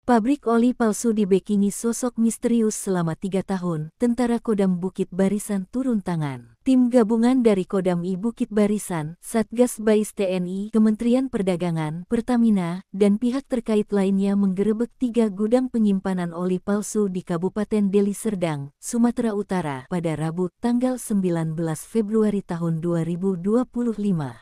Pabrik oli palsu dibekingi sosok misterius selama 3 tahun, Tentara Kodam Bukit Barisan turun tangan. Tim gabungan dari Kodam I Bukit Barisan, Satgas Bais TNI, Kementerian Perdagangan, Pertamina, dan pihak terkait lainnya menggerebek 3 gudang penyimpanan oli palsu di Kabupaten Deli Serdang, Sumatera Utara, pada Rabu, tanggal 19 Februari tahun 2025.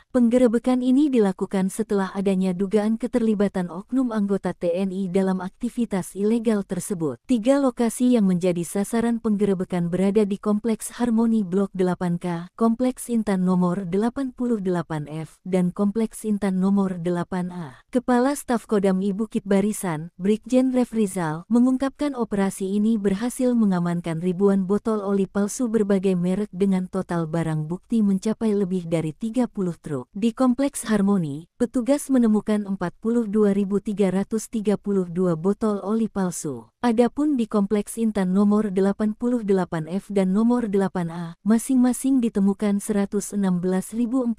Penggerebekan ini dilakukan setelah adanya dugaan keterlibatan oknum anggota TNI dalam aktivitas ilegal tersebut. 3 lokasi yang menjadi sasaran penggerebekan berada di Kompleks Harmoni Blok 8K, Kompleks Intan Nomor 88F, dan Kompleks Intan Nomor 8A. Kepala Staf Kodam I Bukit Barisan, Brigjen Refrizal, mengungkapkan operasi ini berhasil mengamankan ribuan botol oli palsu berbagai merek dengan total barang bukti mencapai lebih dari 30 truk. Di Kompleks Harmoni, petugas menemukan 42.332 botol oli palsu. Adapun di Kompleks Intan Nomor 88F dan Nomor 8A, masing-masing ditemukan 116.438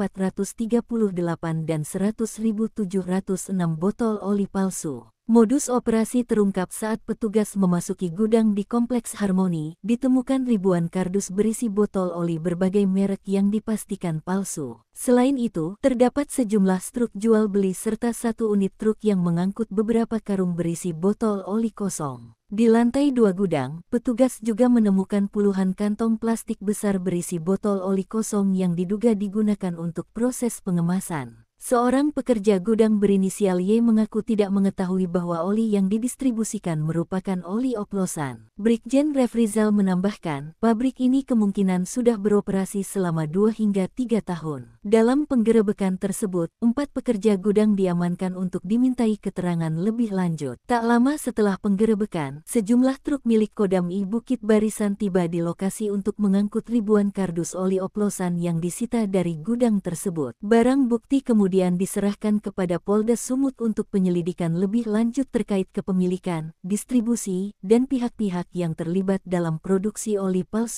dan 100.706 botol oli palsu. Modus operasi terungkap saat petugas memasuki gudang di Kompleks Harmoni, ditemukan ribuan kardus berisi botol oli berbagai merek yang dipastikan palsu. Selain itu, terdapat sejumlah truk jual beli serta 1 unit truk yang mengangkut beberapa karung berisi botol oli kosong. Di lantai 2 gudang, petugas juga menemukan puluhan kantong plastik besar berisi botol oli kosong yang diduga digunakan untuk proses pengemasan. Seorang pekerja gudang berinisial Y mengaku tidak mengetahui bahwa oli yang didistribusikan merupakan oli oplosan. Brigjen Refrizal menambahkan, pabrik ini kemungkinan sudah beroperasi selama 2 hingga 3 tahun. Dalam penggerebekan tersebut, 4 pekerja gudang diamankan untuk dimintai keterangan lebih lanjut. Tak lama setelah penggerebekan, sejumlah truk milik Kodam I Bukit Barisan tiba di lokasi untuk mengangkut ribuan kardus oli oplosan yang disita dari gudang tersebut. Barang bukti kemudian diserahkan kepada Polda Sumut untuk penyelidikan lebih lanjut terkait kepemilikan, distribusi, dan pihak-pihak yang terlibat dalam produksi oli palsu.